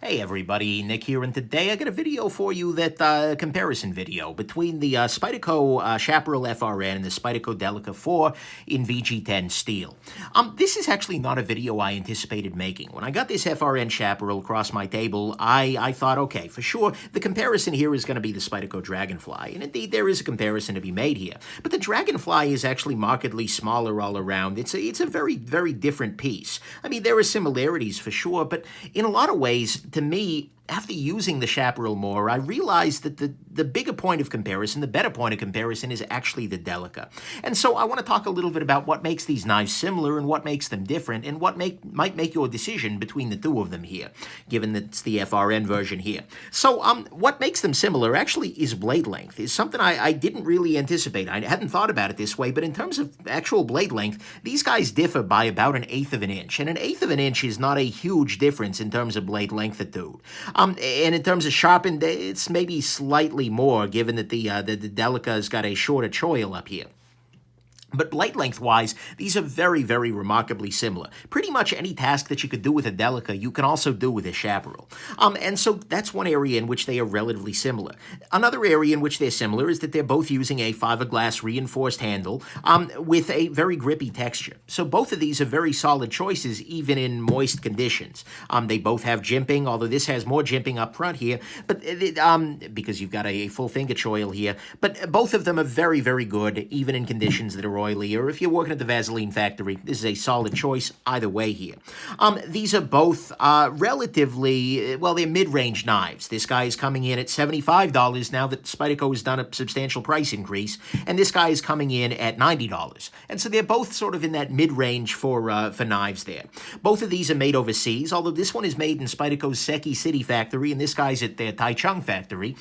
Hey everybody, Nick here, and today I got a video for you that comparison video between the Spyderco Chaparral FRN and the Spyderco Delica 4 in VG10 steel. This is actually not a video I anticipated making. When I got this FRN Chaparral across my table, I thought, okay, for sure, the comparison here is going to be the Spyderco Dragonfly, and indeed there is a comparison to be made here. But the Dragonfly is actually markedly smaller all around. It's a very, very different piece. I mean, there are similarities for sure, but in a lot of ways, to me, after using the Chaparral more, I realized that the bigger point of comparison, the better point of comparison, is actually the Delica. And so I want to talk a little bit about what makes these knives similar and what makes them different and what might make your decision between the two of them here, given that it's the FRN version here. So what makes them similar actually is blade length. Is something I didn't really anticipate. I hadn't thought about it this way, but in terms of actual blade length, these guys differ by about 1/8 of an inch. And 1/8 of an inch is not a huge difference in terms of blade length at two. And in terms of sharpened, it's maybe slightly more, given that the Delica has got a shorter choil up here. But blade length-wise, these are very, very remarkably similar. Pretty much any task that you could do with a Delica, you can also do with a Chaparral. And so that's one area in which they are relatively similar. Another area in which they're similar is that they're both using a fiberglass reinforced handle with a very grippy texture. So both of these are very solid choices, even in moist conditions. They both have jimping, although this has more jimping up front here, but because you've got a full finger choil here. But both of them are very, very good, even in conditions that are oily, or if you're working at the Vaseline factory, this is a solid choice either way here. These are both relatively, well, they're mid-range knives. This guy is coming in at $75 now that Spyderco has done a substantial price increase, and this guy is coming in at $90. And so they're both sort of in that mid-range for knives there. Both of these are made overseas, although this one is made in Spyderco's Seki City factory, and this guy's at their Taichung factory,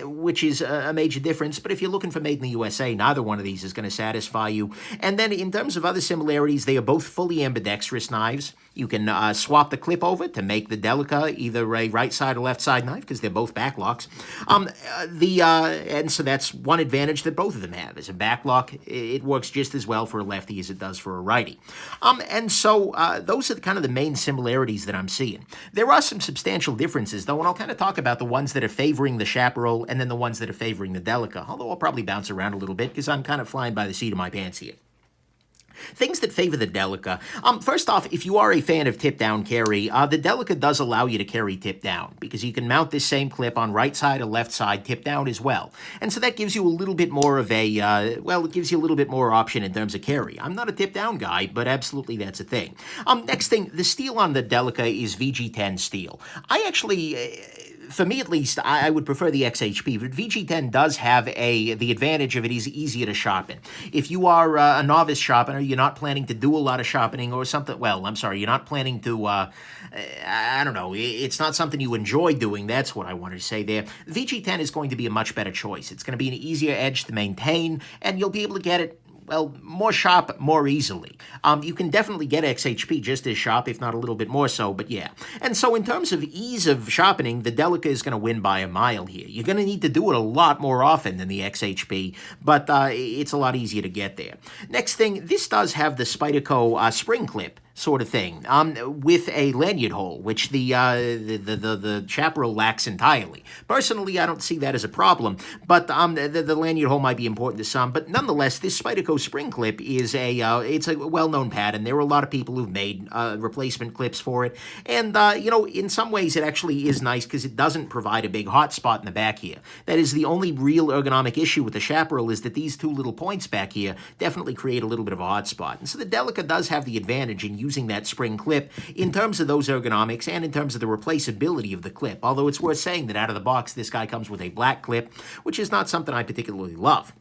which is a major difference. But if you're looking for made in the USA, neither one of these is going to satisfy you. And then in terms of other similarities, they are both fully ambidextrous knives. You can swap the clip over to make the Delica either a right side or left side knife, because they're both backlocks. And so that's one advantage that both of them have. As a backlock, it works just as well for a lefty as it does for a righty. And so those are kind of the main similarities that I'm seeing. There are some substantial differences, though, and I'll kind of talk about the ones that are favoring the Chaparral and then the ones that are favoring the Delica, although I'll probably bounce around a little bit because I'm kind of flying by the seat of my pants here. Things that favor the Delica. First off, if you are a fan of tip-down carry, the Delica does allow you to carry tip-down, because you can mount this same clip on right side or left side tip-down as well. And so that gives you a little bit more of a, well, it gives you a little bit more option in terms of carry. I'm not a tip-down guy, but absolutely that's a thing. Next thing, the steel on the Delica is VG10 steel. I actually... For me, at least, I would prefer the XHP, but VG10 does have the advantage of it is easier to sharpen. If you are a novice sharpener, you're not planning to do a lot of sharpening or something, well, I'm sorry, you're not planning to, I don't know, it's not something you enjoy doing, that's what I wanted to say there. VG10 is going to be a much better choice. It's going to be an easier edge to maintain, and you'll be able to get it, well, more sharp more easily. You can definitely get XHP just as sharp, if not a little bit more so, but yeah. And so in terms of ease of sharpening, the Delica is going to win by a mile here. You're going to need to do it a lot more often than the XHP, but it's a lot easier to get there. Next thing, this does have the Spyderco spring clip sort of thing, with a lanyard hole, which the Chaparral lacks entirely. Personally, I don't see that as a problem, but the lanyard hole might be important to some. But nonetheless, this Spyderco spring clip is it's a well-known pattern. There are a lot of people who've made replacement clips for it, and you know, in some ways, it actually is nice because it doesn't provide a big hot spot in the back here. That is the only real ergonomic issue with the Chaparral, is that these two little points back here definitely create a little bit of a hot spot. And so the Delica does have the advantage in using that spring clip in terms of those ergonomics and in terms of the replaceability of the clip, although it's worth saying that out of the box this guy comes with a black clip, which is not something I particularly love.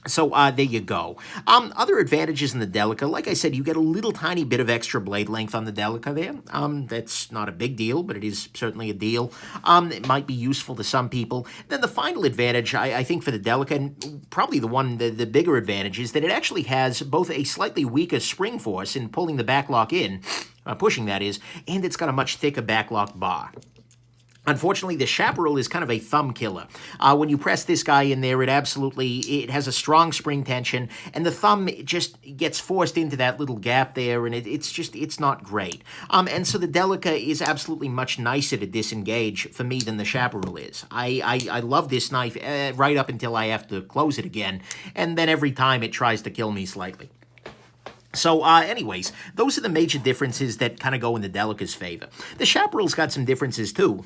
So there you go. Other advantages in the Delica, like I said, you get a little tiny bit of extra blade length on the Delica there. That's not a big deal, but it is certainly a deal. It might be useful to some people. Then the final advantage, I think, for the Delica, and probably the bigger advantage, is that it actually has both a slightly weaker spring force in pulling the backlock in, pushing that is, and it's got a much thicker backlock bar. Unfortunately, the Chaparral is kind of a thumb killer. When you press this guy in there, it has a strong spring tension, and the thumb just gets forced into that little gap there, and it's not great. And so the Delica is absolutely much nicer to disengage for me than the Chaparral is. I love this knife right up until I have to close it again, and then every time it tries to kill me slightly. So, anyways, those are the major differences that kind of go in the Delica's favor. The Chaparral's got some differences, too,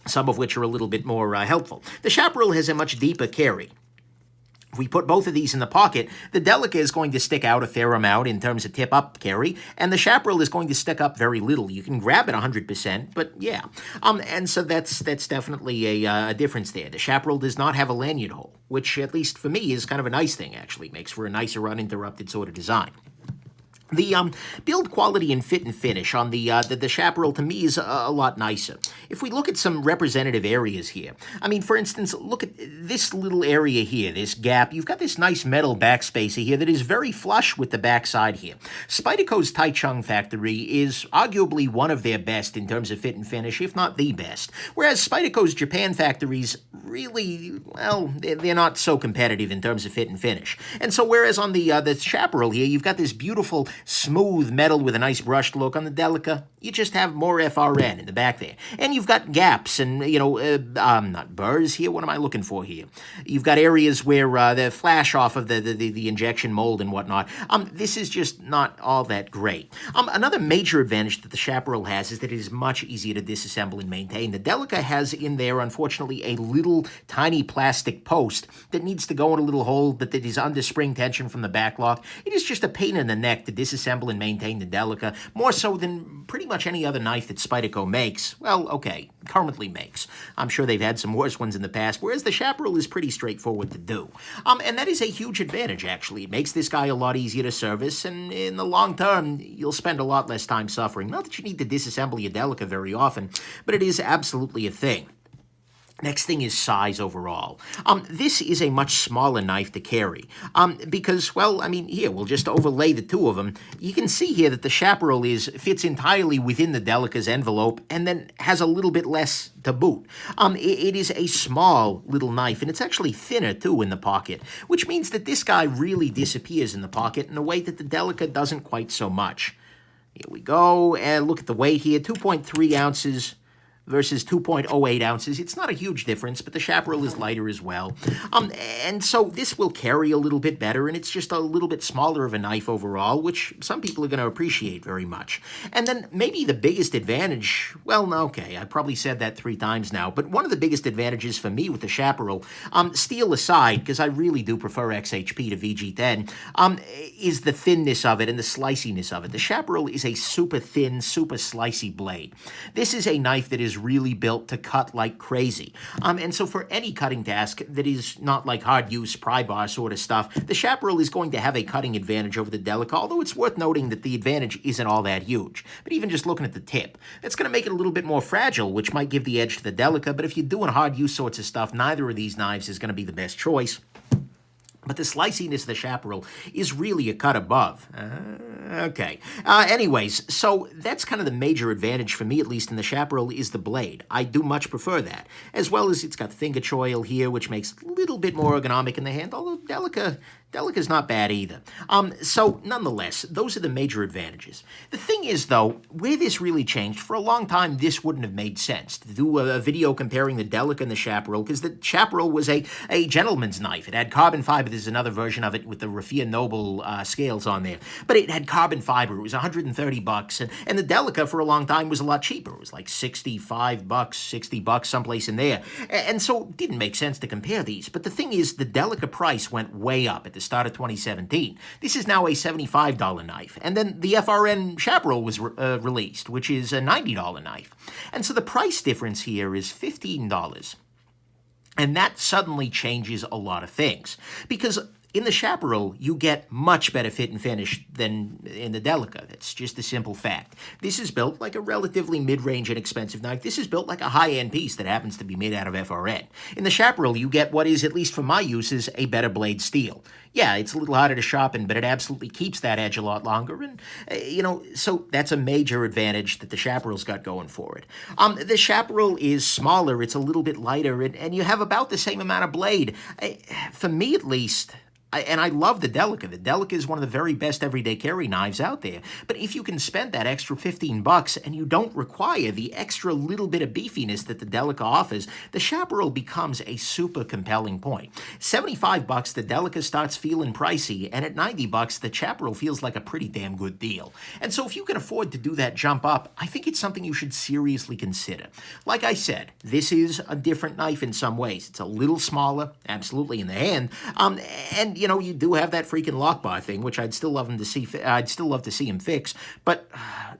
some of which are a little bit more helpful. The Chaparral has a much deeper carry. If we put both of these in the pocket, the Delica is going to stick out a fair amount in terms of tip-up carry, and the Chaparral is going to stick up very little. You can grab it 100%, but yeah. And so that's definitely a difference there. The Chaparral does not have a lanyard hole, which, at least for me, is kind of a nice thing, actually. Makes for a nicer uninterrupted sort of design. The build quality and fit and finish on the Chaparral, to me, is a lot nicer. If we look at some representative areas here, I mean, for instance, look at this little area here, this gap. You've got this nice metal backspacer here that is very flush with the backside here. Spyderco's Taichung factory is arguably one of their best in terms of fit and finish, if not the best. Whereas Spyderco's Japan factories really, well, they're not so competitive in terms of fit and finish. And so whereas on the Chaparral here, you've got this beautiful smooth metal with a nice brushed look, on the Delica, you just have more FRN in the back there. And you've got gaps and, not burrs here. What am I looking for here? You've got areas where the flash off of the injection mold and whatnot. This is just not all that great. Another major advantage that the Chaparral has is that it is much easier to disassemble and maintain. The Delica has in there, unfortunately, a little tiny plastic post that needs to go in a little hole that is under spring tension from the back lock. It is just a pain in the neck to disassemble and maintain the Delica, more so than pretty much any other knife that Spyderco makes. Well, okay, currently makes. I'm sure they've had some worse ones in the past, whereas the Chaparral is pretty straightforward to do. And that is a huge advantage, actually. It makes this guy a lot easier to service, and in the long term, you'll spend a lot less time suffering. Not that you need to disassemble your Delica very often, but it is absolutely a thing. Next thing is size overall. This is a much smaller knife to carry because, well, I mean, here, we'll just overlay the two of them. You can see here that the Chaparral fits entirely within the Delica's envelope and then has a little bit less to boot. It is a small little knife, and it's actually thinner, too, in the pocket, which means that this guy really disappears in the pocket in a way that the Delica doesn't quite so much. Here we go, and look at the weight here, 2.3 ounces versus 2.08 ounces. It's not a huge difference, but the Chaparral is lighter as well. And so this will carry a little bit better, and it's just a little bit smaller of a knife overall, which some people are going to appreciate very much. And then maybe the biggest advantage, well, okay, I probably said that 3 times now, but one of the biggest advantages for me with the Chaparral, steel aside, because I really do prefer XHP to VG10, is the thinness of it and the sliciness of it. The Chaparral is a super thin, super slicey blade. This is a knife that is really built to cut like crazy. And so for any cutting task that is not like hard use, pry bar sort of stuff, the Chaparral is going to have a cutting advantage over the Delica, although it's worth noting that the advantage isn't all that huge. But even just looking at the tip, that's going to make it a little bit more fragile, which might give the edge to the Delica, but if you're doing hard use sorts of stuff, neither of these knives is going to be the best choice. But the sliciness of the Chaparral is really a cut above. Okay. Anyways, so that's kind of the major advantage for me, at least in the Chaparral, is the blade. I do much prefer that. As well as it's got finger choil here, which makes it a little bit more ergonomic in the hand, although Delica's not bad either. So nonetheless, those are the major advantages. The thing is, though, where this really changed, for a long time, this wouldn't have made sense to do a video comparing the Delica and the Chaparral, because the Chaparral was a gentleman's knife. It had carbon fiber. There's another version of it with the Raffia Noble scales on there. But it had carbon fiber. It was $130, and the Delica for a long time was a lot cheaper. It was like $65, $60, someplace in there. And so it didn't make sense to compare these. But the thing is, the Delica price went way up at the start of 2017. This is now a $75 knife. And then the FRN Chaparral was released, which is a $90 knife. And so the price difference here is $15. And that suddenly changes a lot of things. Because In the Chaparral, you get much better fit and finish than in the Delica. That's just a simple fact. This is built like a relatively mid-range and expensive knife. This is built like a high-end piece that happens to be made out of FRN. In the Chaparral, you get what is, at least for my uses, a better blade steel. Yeah, it's a little harder to sharpen, but it absolutely keeps that edge a lot longer. And, so that's a major advantage that the Chaparral's got going for it. The Chaparral is smaller, it's a little bit lighter, and you have about the same amount of blade. For me, at least, and I love the Delica. The Delica is one of the very best everyday carry knives out there. But if you can spend that extra $15 and you don't require the extra little bit of beefiness that the Delica offers, the Chaparral becomes a super compelling point. $75, the Delica starts feeling pricey, and at $90, the Chaparral feels like a pretty damn good deal. And so if you can afford to do that jump up, I think it's something you should seriously consider. Like I said, this is a different knife in some ways. It's a little smaller, absolutely in the hand, and you do have that freaking lock bar thing, which I'd still love to see him fix. But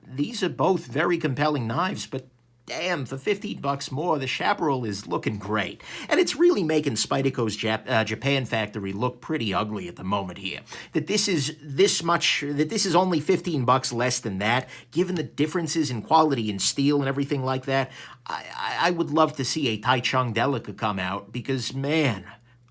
these are both very compelling knives, but damn, for $15 more, the Chaparral is looking great. And it's really making Spyderco's Japan factory look pretty ugly at the moment here. That this is only $15 less than that, given the differences in quality and steel and everything like that, I would love to see a Taichung Delica come out, because, man,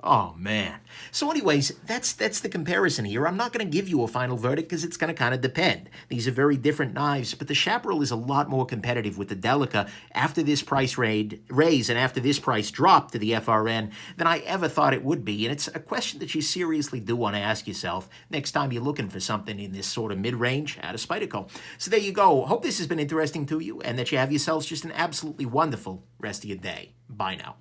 oh, man. So anyways, that's the comparison here. I'm not going to give you a final verdict because it's going to kind of depend. These are very different knives, but the Chaparral is a lot more competitive with the Delica after this price raise and after this price drop to the FRN than I ever thought it would be. And it's a question that you seriously do want to ask yourself next time you're looking for something in this sort of mid-range out of Spyderco. So there you go. Hope this has been interesting to you and that you have yourselves just an absolutely wonderful rest of your day. Bye now.